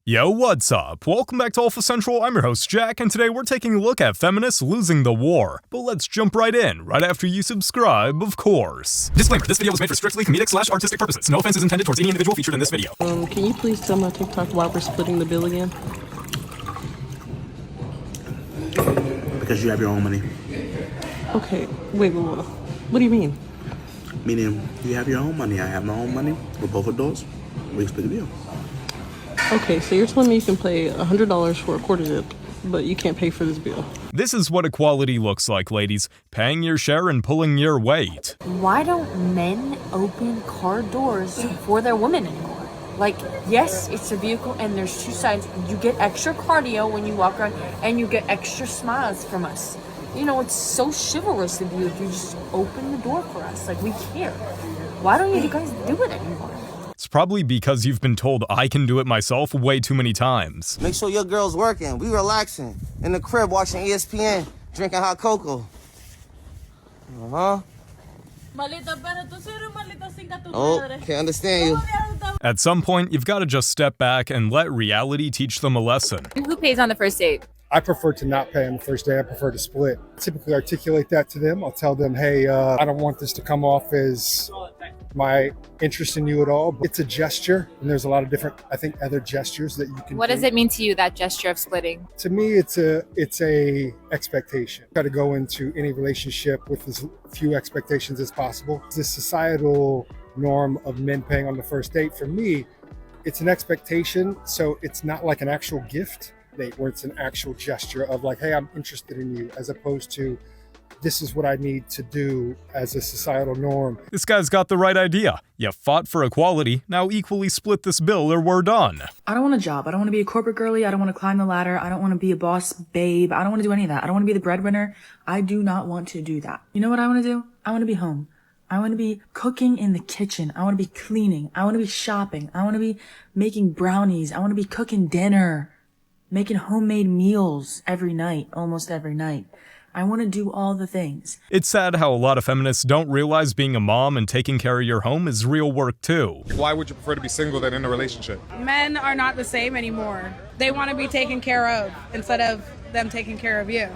Yo, what's up? Welcome back to Alpha Central, I'm your host Jack, and today we're taking a look at feminists losing the war. But let's jump right in, right after you subscribe, of course. Disclaimer, this video was made for strictly comedic/artistic purposes. No offense is intended towards any individual featured in this video. Can you please tell my TikTok why we're splitting the bill again? Because you have your own money. Okay, wait, what do you mean? Meaning, you have your own money, I have my own money. We're both adults, we split the bill. Okay, so you're telling me you can pay $100 for a quarter zip, but you can't pay for this bill. This is what equality looks like, ladies. Paying your share and pulling your weight. Why don't men open car doors for their women anymore? Like, yes, it's a vehicle and there's two sides. You get extra cardio when you walk around and you get extra smiles from us. You know, it's so chivalrous of you if you just open the door for us. Like, we care. Why don't you guys do it anymore? It's probably because you've been told I can do it myself way too many times. Make sure your girl's working. We relaxing. In the crib watching ESPN, drinking hot cocoa. Oh, can't understand you. At some point, you've got to just step back and let reality teach them a lesson. Who pays on the first date? I prefer to not pay on the first day. I prefer to split. Typically articulate that to them. I'll tell them, hey, I don't want this to come off as my interest in you at all. It's a gesture, and there's a lot of different, I think, other gestures that you can What do. does it mean to you, that gesture of splitting? To me, it's a expectation. Try to go into any relationship with as few expectations as possible. This societal norm of men paying on the first date, for me, it's an expectation, so it's not like an actual gift date where it's an actual gesture of like, hey, I'm interested in you, as opposed to this is what I need to do as a societal norm. This guy's got the right idea. You fought for equality, now equally split this bill or we're done. I don't want a job. I don't want to be a corporate girly. I don't want to climb the ladder. I don't want to be a boss babe. I don't want to do any of that. I don't want to be the breadwinner. I do not want to do that. You know what I want to do? I want to be home. I want to be cooking in the kitchen. I want to be cleaning. I want to be shopping. I want to be making brownies. I want to be cooking dinner, making homemade meals every night, almost every night. I want to do all the things. It's sad how a lot of feminists don't realize being a mom and taking care of your home is real work too. Why would you prefer to be single than in a relationship? Men are not the same anymore. They want to be taken care of instead of them taking care of you.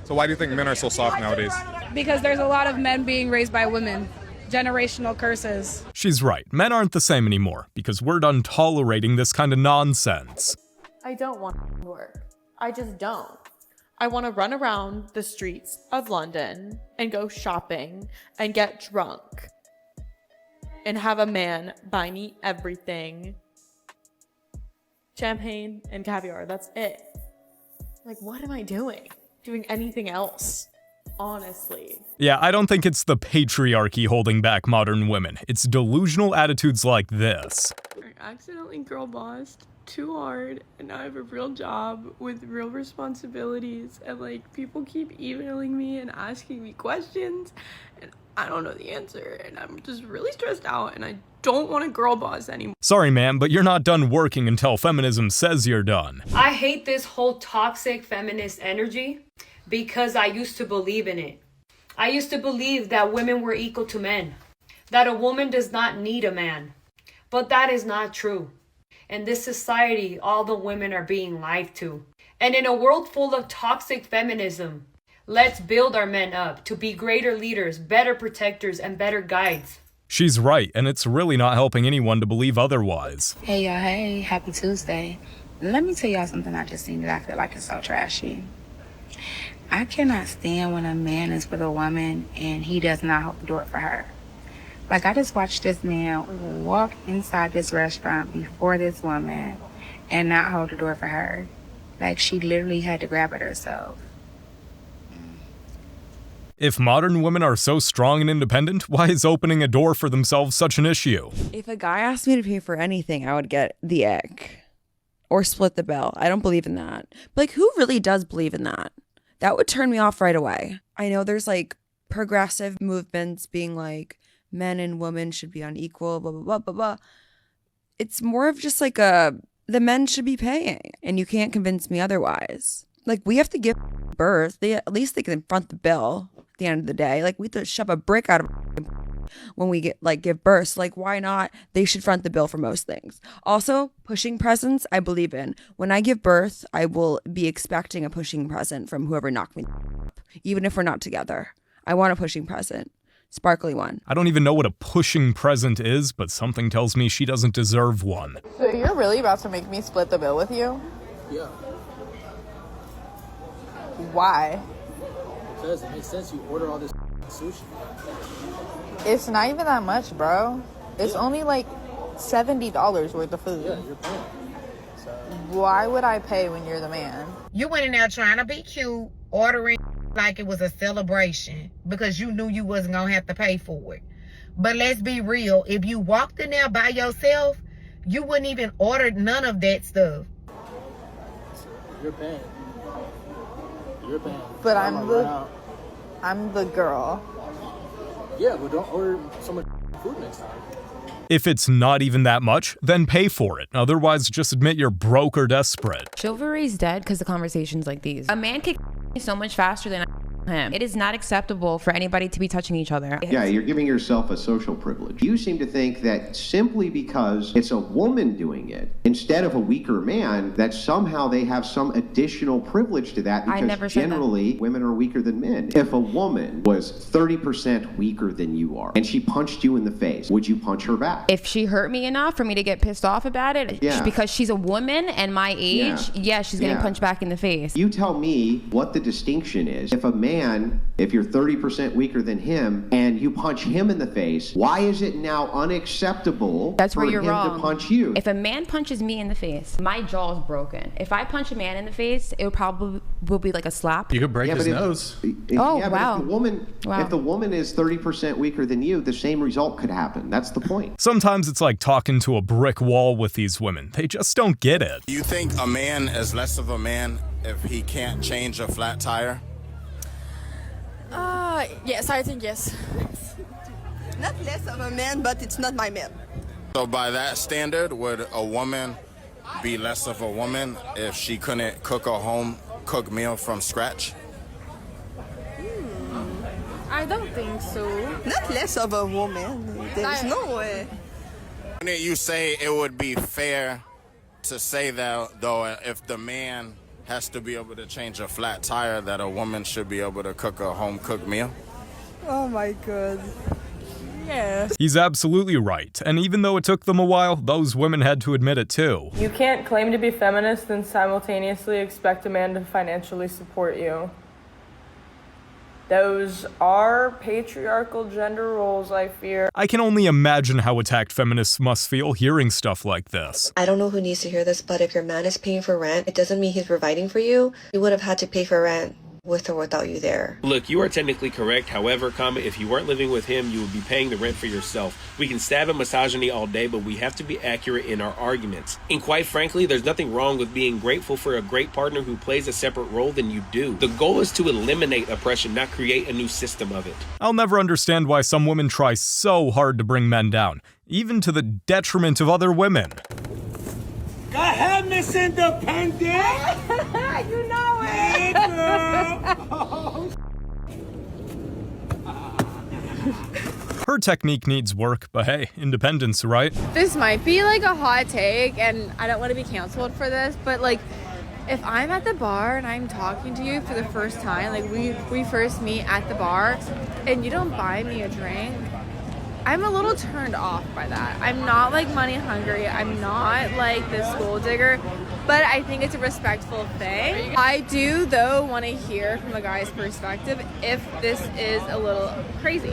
So why do you think men are so soft nowadays? Because there's a lot of men being raised by women. Generational curses. She's right. Men aren't the same anymore because we're done tolerating this kind of nonsense. I don't want to work. I just don't. I want to run around the streets of London and go shopping and get drunk and have a man buy me everything. Champagne and caviar, that's it. Like, what am I doing? Doing anything else? Honestly. Yeah, I don't think it's the patriarchy holding back modern women. It's delusional attitudes like this. I accidentally girl bossed too hard, and now I have a real job with real responsibilities, and like people keep emailing me and asking me questions and I don't know the answer, and I'm just really stressed out and I don't want to girl boss anymore. Sorry ma'am, but you're not done working until feminism says you're done. I hate this whole toxic feminist energy because I used to believe in it. I used to believe that women were equal to men, that a woman does not need a man, but that is not true. In this society, all the women are being lied to. And in a world full of toxic feminism, let's build our men up to be greater leaders, better protectors, and better guides. She's right, and it's really not helping anyone to believe otherwise. Hey y'all, hey, happy Tuesday. Let me tell y'all something I just seen that I feel like is so trashy. I cannot stand when a man is with a woman and he does not hold the door for her. Like, I just watched this man walk inside this restaurant before this woman and not hold the door for her. Like, she literally had to grab it herself. If modern women are so strong and independent, why is opening a door for themselves such an issue? If a guy asked me to pay for anything, I would get the ick. Or split the bill. I don't believe in that. But, like, who really does believe in that? That would turn me off right away. I know there's, like, progressive movements being like, men and women should be unequal, blah, blah, blah, blah, blah. It's more of just like the men should be paying, and you can't convince me otherwise. Like, we have to give birth. At least they can front the bill at the end of the day. Like, we have to shove a brick out of when we give birth. So, like, why not? They should front the bill for most things. Also, pushing presents, I believe in. When I give birth, I will be expecting a pushing present from whoever knocked me up, even if we're not together. I want a pushing present. Sparkly one. I don't even know what a pushing present is, but something tells me she doesn't deserve one. So you're really about to make me split the bill with you? Yeah. Why? Because it makes sense. You order all this sushi. It's not even that much, bro. It's only like $70 worth of food. Yeah, you're paying. So. Why would I pay when you're the man? You went in there trying to be cute, ordering like it was a celebration because you knew you wasn't gonna have to pay for it. But let's be real, if you walked in there by yourself, you wouldn't even order none of that stuff. You're paying. You're paying. But I'm the girl. Yeah, but don't order so much food next time. If it's not even that much, then pay for it. Otherwise, just admit you're broke or desperate. Chivalry's dead because of conversations like these. A man can so much faster than him. It is not acceptable for anybody to be touching each other. Yeah, you're giving yourself a social privilege. You seem to think that simply because it's a woman doing it, instead of a weaker man, that somehow they have some additional privilege to that because generally women are weaker than men. If a woman was 30% weaker than you are and she punched you in the face, would you punch her back? If she hurt me enough for me to get pissed off about it, because she's a woman and my age, she's getting punched back in the face. You tell me what the distinction is. If a man, if you're 30% weaker than him and you punch him in the face, why is it now unacceptable for him to punch you? If a man punches me in the face, my jaw is broken. If I punch a man in the face, it will be like a slap. You could break his nose. Wow. If the woman is 30% weaker than you, the same result could happen. That's the point. Sometimes it's like talking to a brick wall with these women. They just don't get it. Do you think a man is less of a man if he can't change a flat tire? Yes, I think yes. Not less of a man, but it's not my man. So by that standard, would a woman be less of a woman if she couldn't cook a home-cooked meal from scratch? I don't think so. Not less of a woman. There's no way. Wouldn't you say it would be fair to say that, though, if the man has to be able to change a flat tire, that a woman should be able to cook a home-cooked meal? Oh my God. Yeah. He's absolutely right. And even though it took them a while, those women had to admit it too. You can't claim to be feminist and simultaneously expect a man to financially support you. Those are patriarchal gender roles, I fear. I can only imagine how attacked feminists must feel hearing stuff like this. I don't know who needs to hear this, but if your man is paying for rent, it doesn't mean he's providing for you. You would have had to pay for rent with or without you there. Look, you are technically correct. However, if you weren't living with him, you would be paying the rent for yourself. We can stab at misogyny all day, but we have to be accurate in our arguments. And quite frankly, there's nothing wrong with being grateful for a great partner who plays a separate role than you do. The goal is to eliminate oppression, not create a new system of it. I'll never understand why some women try so hard to bring men down, even to the detriment of other women. Go ahead, Miss Independent! You know it! Her technique needs work, but hey, independence, right? This might be like a hot take, and I don't want to be canceled for this, but like, if I'm at the bar and I'm talking to you for the first time, like we first meet at the bar, and you don't buy me a drink, I'm a little turned off by that. I'm not like money hungry. I'm not like this gold digger, but I think it's a respectful thing. I do though want to hear from a guy's perspective if this is a little crazy.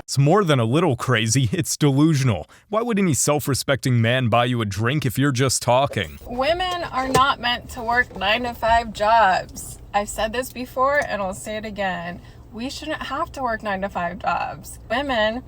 It's more than a little crazy, it's delusional. Why would any self-respecting man buy you a drink if you're just talking? Women are not meant to work 9-to-5 jobs. I've said this before and I'll say it again. We shouldn't have to work 9-to-5 jobs. Women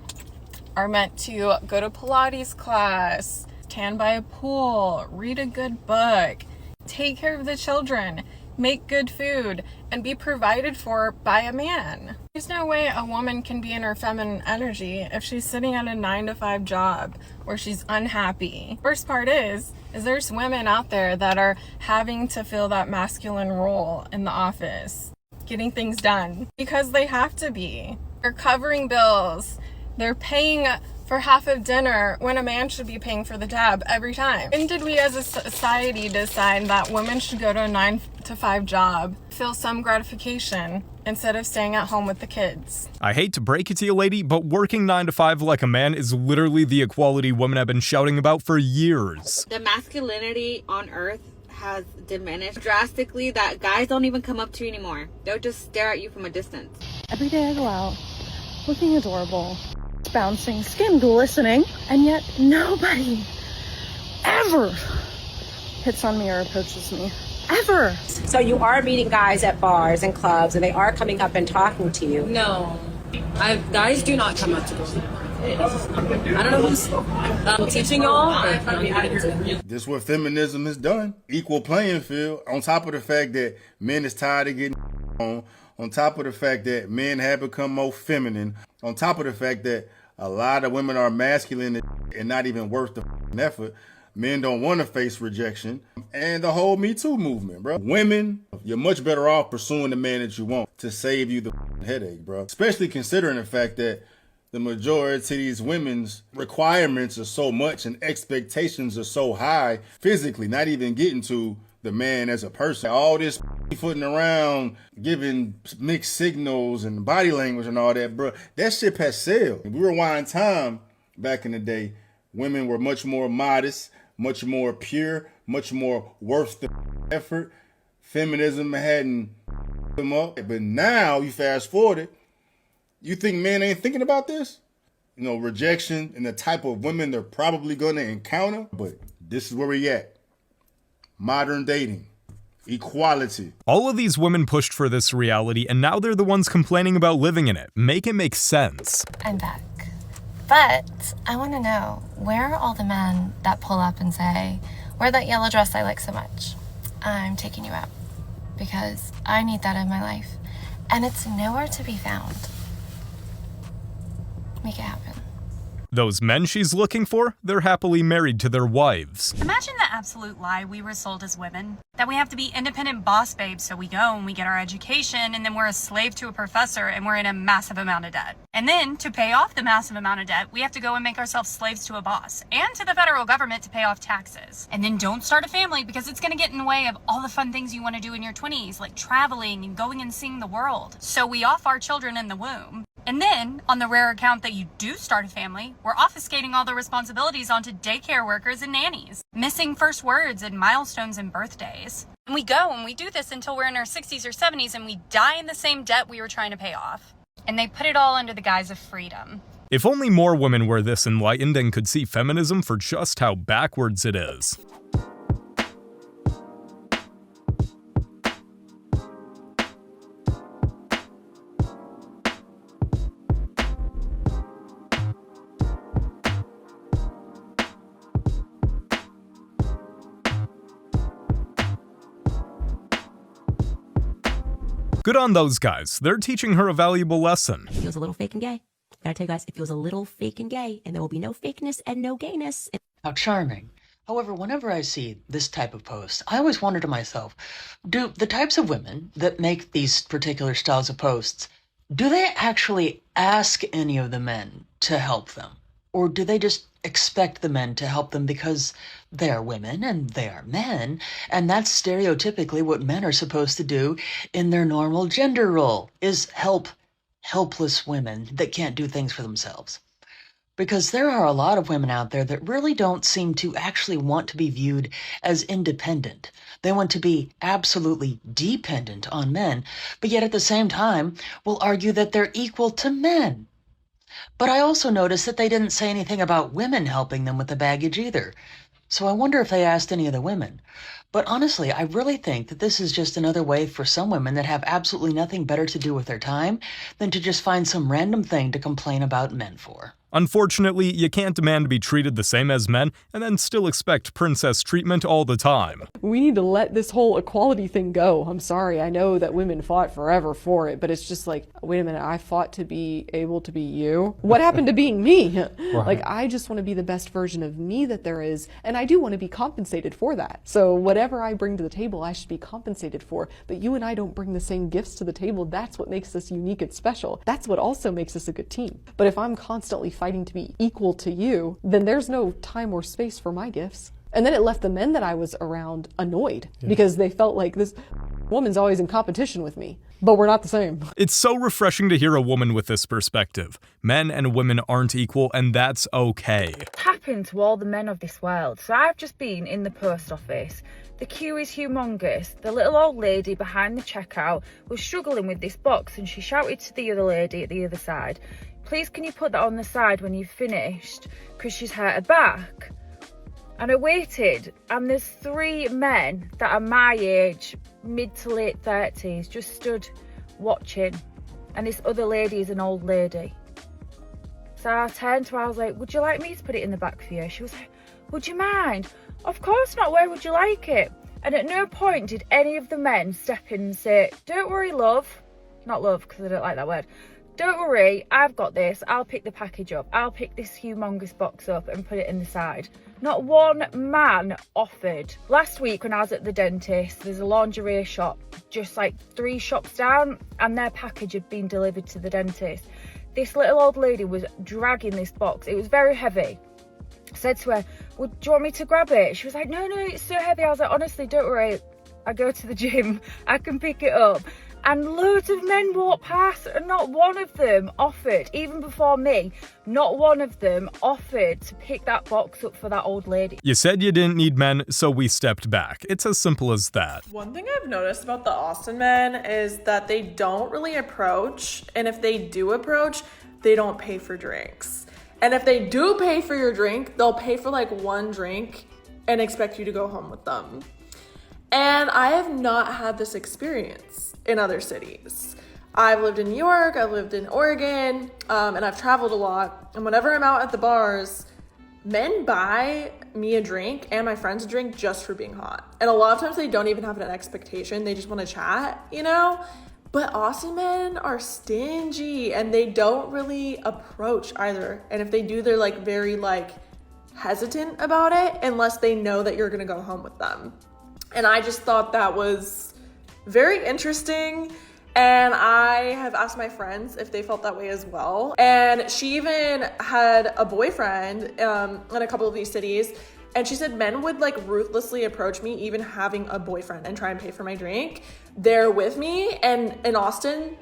are meant to go to Pilates class, tan by a pool, read a good book, take care of the children, make good food, and be provided for by a man. There's no way a woman can be in her feminine energy if she's sitting at a 9-to-5 job where she's unhappy. First part is there's women out there that are having to fill that masculine role in the office, getting things done because they have to be. They're covering bills, They're paying for half of dinner when a man should be paying for the tab every time. When did we as a society decide that women should go to a 9-to-5 job, feel some gratification, instead of staying at home with the kids? I hate to break it to you, lady, but working 9 to 5 like a man is literally the equality women have been shouting about for years. The masculinity on earth has diminished drastically that guys don't even come up to you anymore. They'll just stare at you from a distance. Every day I go out looking adorable, bouncing, skin glistening, and yet nobody ever hits on me or approaches me. Ever. So you are meeting guys at bars and clubs and they are coming up and talking to you? No. Guys do not come up to me. I don't know who's teaching y'all. This is what feminism has done. Equal playing field. On top of the fact that men is tired of getting on top of the fact that men have become more feminine, on top of the fact that a lot of women are masculine and not even worth the effort. Men don't want to face rejection. And the whole Me Too movement, bro. Women, you're much better off pursuing the man that you want to save you the headache, bro. Especially considering the fact that the majority of these women's requirements are so much and expectations are so high physically, not even getting to the man as a person. All this footing around, giving mixed signals and body language and all that, bro, that shit has sailed. If we rewind time back in the day, women were much more modest, much more pure, much more worth the effort. Feminism hadn't them up. But now, you fast forward it, you think men ain't thinking about this? You know, rejection and the type of women they're probably going to encounter. But this is where we at. Modern dating. Equality. All of these women pushed for this reality, and now they're the ones complaining about living in it. Make it make sense. I'm back. But I want to know, where are all the men that pull up and say, wear that yellow dress I like so much? I'm taking you out. Because I need that in my life. And it's nowhere to be found. Make it happen. Those men she's looking for, they're happily married to their wives. Imagine the absolute lie we were sold as women. That we have to be independent boss babes, so we go and we get our education, and then we're a slave to a professor and we're in a massive amount of debt. And then, to pay off the massive amount of debt, we have to go and make ourselves slaves to a boss and to the federal government to pay off taxes. And then don't start a family because it's going to get in the way of all the fun things you want to do in your 20s, like traveling and going and seeing the world. So we off our children in the womb. And then, on the rare account that you do start a family, we're obfuscating all the responsibilities onto daycare workers and nannies, missing first words and milestones and birthdays. And we go and we do this until we're in our 60s or 70s and we die in the same debt we were trying to pay off. And they put it all under the guise of freedom. If only more women were this enlightened and could see feminism for just how backwards it is. Good on those guys. They're teaching her a valuable lesson. It feels a little fake and gay. Gotta tell you guys, it feels a little fake and gay, and there will be no fakeness and no gayness. How charming. However, whenever I see this type of post, I always wonder to myself, do the types of women that make these particular styles of posts, do they actually ask any of the men to help them? Or do they just expect the men to help them because they are women and they are men, and that's stereotypically what men are supposed to do in their normal gender role, is help helpless women that can't do things for themselves. Because there are a lot of women out there that really don't seem to actually want to be viewed as independent. They want to be absolutely dependent on men, but yet at the same time will argue that they're equal to men. But I also noticed that they didn't say anything about women helping them with the baggage either. So I wonder if they asked any of the women. But honestly, I really think that this is just another way for some women that have absolutely nothing better to do with their time than to just find some random thing to complain about men for. Unfortunately, you can't demand to be treated the same as men and then still expect princess treatment all the time. We need to let this whole equality thing go. I'm sorry, I know that women fought forever for it, but it's just like, wait a minute, I fought to be able to be you? What happened to being me? Right. Like, I just want to be the best version of me that there is, and I do want to be compensated for that. So whatever I bring to the table, I should be compensated for. But you and I don't bring the same gifts to the table. That's what makes us unique and special. That's what also makes us a good team. But if I'm constantly fighting to be equal to you, then there's no time or space for my gifts. And then it left the men that I was around annoyed because they felt like this woman's always in competition with me, but we're not the same. It's so refreshing to hear a woman with this perspective. Men and women aren't equal, and that's okay. It's happened to all the men of this world. So I've just been in the post office. The queue is humongous. The little old lady behind the checkout was struggling with this box, and she shouted to the other lady at the other side, "Please, can you put that on the side when you've finished? Because she's hurt her back." And I waited, and there's 3 men that are my age, mid to late 30s, just stood watching. And this other lady is an old lady. So I turned to her, I was like, "Would you like me to put it in the back for you?" She was like, "Would you mind?" "Of course not, where would you like it?" And at no point did any of the men step in and say, "Don't worry, love." Not love, because I don't like that word. "Don't worry, I've got this. I'll pick the package up. I'll pick this humongous box up and put it in the side." Not one man offered. Last week when I was at the dentist, there's a lingerie shop just like 3 shops down, and their package had been delivered to the dentist. This little old lady was dragging this box. It was very heavy. I said to her, "Do you want me to grab it?" She was like, "No, it's so heavy." I was like, "Honestly, don't worry. I go to the gym. I can pick it up." And loads of men walked past, and not one of them offered, even before me, not one of them offered to pick that box up for that old lady. You said you didn't need men, so we stepped back. It's as simple as that. One thing I've noticed about the Austin men is that they don't really approach, and if they do approach, they don't pay for drinks. And if they do pay for your drink, they'll pay for like 1 drink and expect you to go home with them. And I have not had this experience in other cities. I've lived in New York, I've lived in Oregon, and I've traveled a lot. And whenever I'm out at the bars, men buy me a drink and my friends a drink just for being hot. And a lot of times they don't even have an expectation. They just want to chat, you know? But Austin men are stingy and they don't really approach either. And if they do, they're like very like hesitant about it unless they know that you're gonna go home with them. And I just thought that was very interesting. And I have asked my friends if they felt that way as well. And she even had a boyfriend in a couple of these cities. And she said men would like ruthlessly approach me, even having a boyfriend, and try and pay for my drink. They're with me. And in Austin,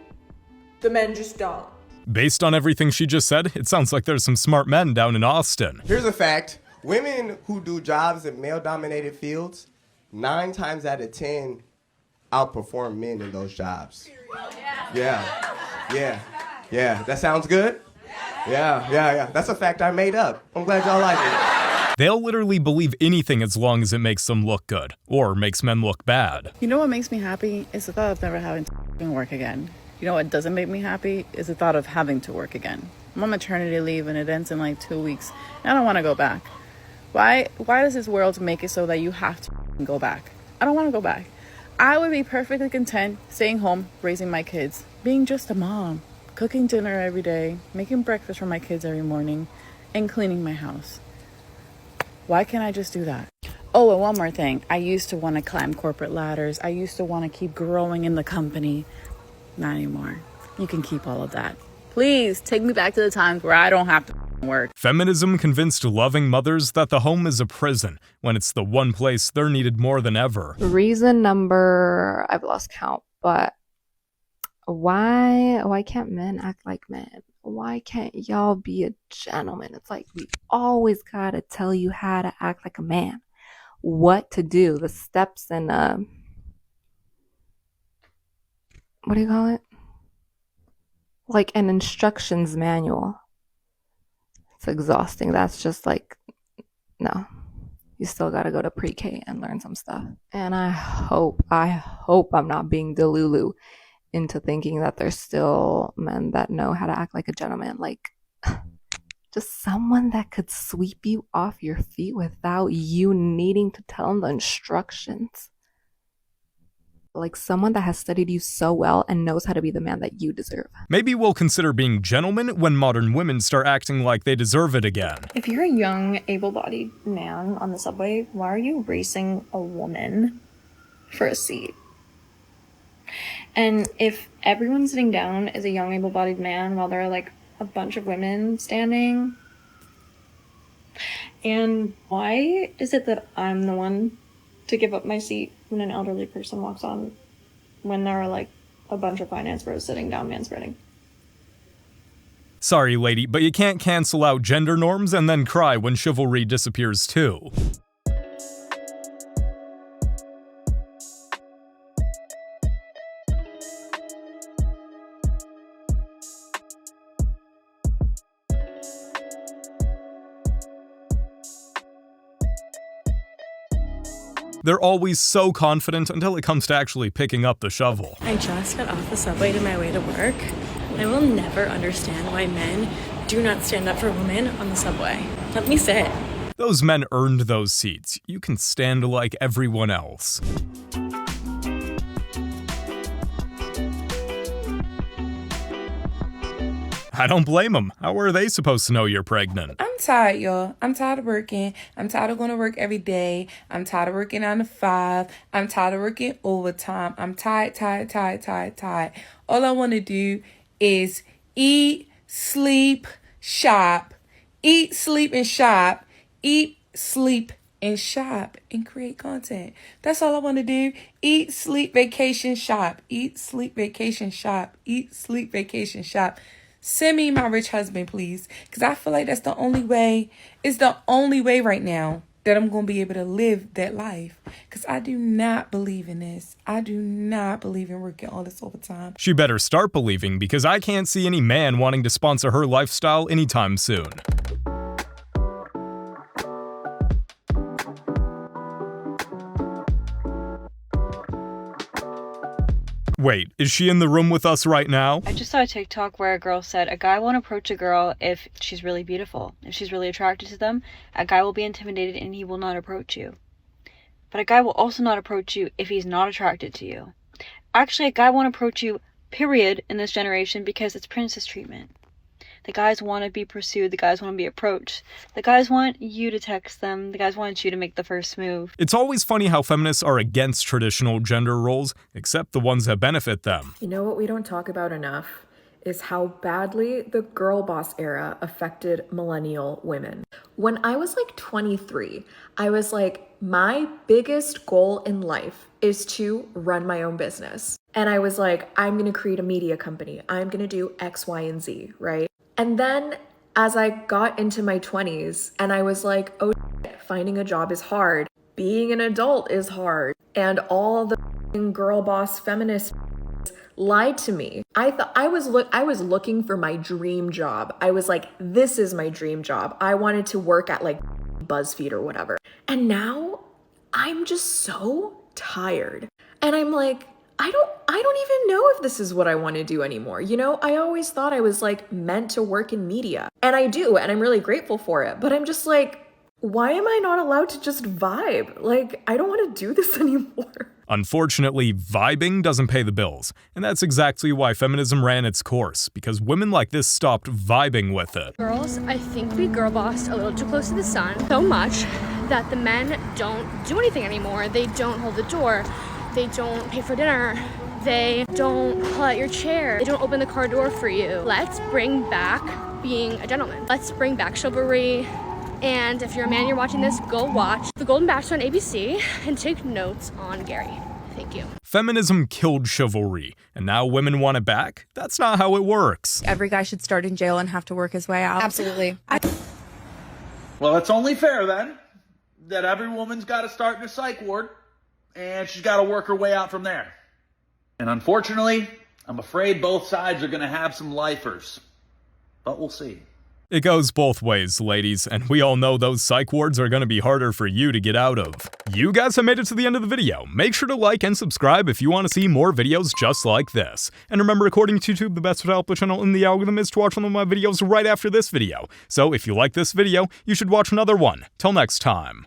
the men just don't. Based on everything she just said, it sounds like there's some smart men down in Austin. Here's a fact. Women who do jobs in male-dominated fields, 9 times out of 10 outperform men in those jobs. Yeah. That sounds good? Yeah. That's a fact I made up. I'm glad y'all like it. They'll literally believe anything as long as it makes them look good, or makes men look bad. You know what makes me happy is the thought of never having to work again. You know what doesn't make me happy is the thought of having to work again. I'm on maternity leave and it ends in like 2 weeks. And I don't want to go back. Why does this world make it so that you have to go back? I don't want to go back. I would be perfectly content staying home, raising my kids, being just a mom, cooking dinner every day, making breakfast for my kids every morning, and cleaning my house. Why can't I just do that? Oh, and one more thing. I used to want to climb corporate ladders. I used to want to keep growing in the company. Not anymore. You can keep all of that. Please take me back to the times where I don't have to work. Feminism convinced loving mothers that the home is a prison, when it's the one place they're needed more than ever. Reason number, I've lost count, but why can't men act like men? Why can't y'all be a gentleman? It's like we always gotta tell you how to act like a man. What to do, the steps and what do you call it? Like an instructions manual. It's exhausting. That's just like, no. You still gotta go to pre-K and learn some stuff. And I hope I'm not being delulu into thinking that there's still men that know how to act like a gentleman. Like, Just someone that could sweep you off your feet without you needing to tell them the instructions. Like someone that has studied you so well and knows how to be the man that you deserve. Maybe we'll consider being gentlemen when modern women start acting like they deserve it again. If you're a young, able-bodied man on the subway, why are you racing a woman for a seat? And if everyone sitting down is a young, able-bodied man while there are like a bunch of women standing, and why is it that I'm the one to give up my seat when an elderly person walks on when there are like a bunch of finance bros sitting down manspreading? Sorry, lady, but you can't cancel out gender norms and then cry when chivalry disappears too. They're always so confident until it comes to actually picking up the shovel. I just got off the subway to my way to work. I will never understand why men do not stand up for women on the subway. Let me sit. Those men earned those seats. You can stand like everyone else. I don't blame them. How are they supposed to know you're pregnant? I'm tired, y'all. I'm tired of working. I'm tired of going to work every day. I'm tired of working 9 to 5. I'm tired of working overtime. I'm tired. All I want to do is eat, sleep, shop. Eat, sleep, and shop. Eat, sleep, and shop and create content. That's all I want to do. Eat, sleep, vacation, shop. Eat, sleep, vacation, shop. Eat, sleep, vacation, shop. Send me my rich husband, please. Because I feel like that's the only way. It's the only way right now that I'm going to be able to live that life. Because I do not believe in this. I do not believe in working all this overtime. She better start believing, because I can't see any man wanting to sponsor her lifestyle anytime soon. Wait, is she in the room with us right now? I just saw a TikTok where a girl said a guy won't approach a girl if she's really beautiful. If she's really attracted to them, a guy will be intimidated and he will not approach you. But a guy will also not approach you if he's not attracted to you. Actually, a guy won't approach you, period, in this generation because it's princess treatment. The guys want to be pursued. The guys want to be approached. The guys want you to text them. The guys want you to make the first move. It's always funny how feminists are against traditional gender roles, except the ones that benefit them. You know what we don't talk about enough is how badly the girl boss era affected millennial women. When I was like 23, I was like, my biggest goal in life is to run my own business. And I was like, I'm going to create a media company. I'm going to do X, Y, and Z, right? And then as I got into my 20s and I was like, oh shit, finding a job is hard. Being an adult is hard. And all the girl boss feminists lied to me. I thought I was looking for my dream job. I was like, this is my dream job. I wanted to work at like BuzzFeed or whatever. And now I'm just so tired. And I'm like, I don't even know if this is what I want to do anymore. You know, I always thought I was like meant to work in media. And I do, and I'm really grateful for it. But I'm just like, why am I not allowed to just vibe? Like, I don't want to do this anymore. Unfortunately, vibing doesn't pay the bills. And that's exactly why feminism ran its course, because women like this stopped vibing with it. Girls, I think we girl bossed a little too close to the sun so much that the men don't do anything anymore. They don't hold the door. They don't pay for dinner. They don't pull out your chair. They don't open the car door for you. Let's bring back being a gentleman. Let's bring back chivalry. And if you're a man, you're watching this, go watch The Golden Bachelor on ABC and take notes on Gary. Thank you. Feminism killed chivalry, and now women want it back? That's not how it works. Every guy should start in jail and have to work his way out. Absolutely. Well, it's only fair then that every woman's got to start in a psych ward, and she's got to work her way out from there. And unfortunately, I'm afraid both sides are going to have some lifers. But we'll see. It goes both ways, ladies, and we all know those psych wards are gonna be harder for you to get out of. You guys have made it to the end of the video. Make sure to like and subscribe if you want to see more videos just like this. And remember, according to YouTube, the best developer channel in the algorithm is to watch one of my videos right after this video. So if you like this video, you should watch another one. Till next time.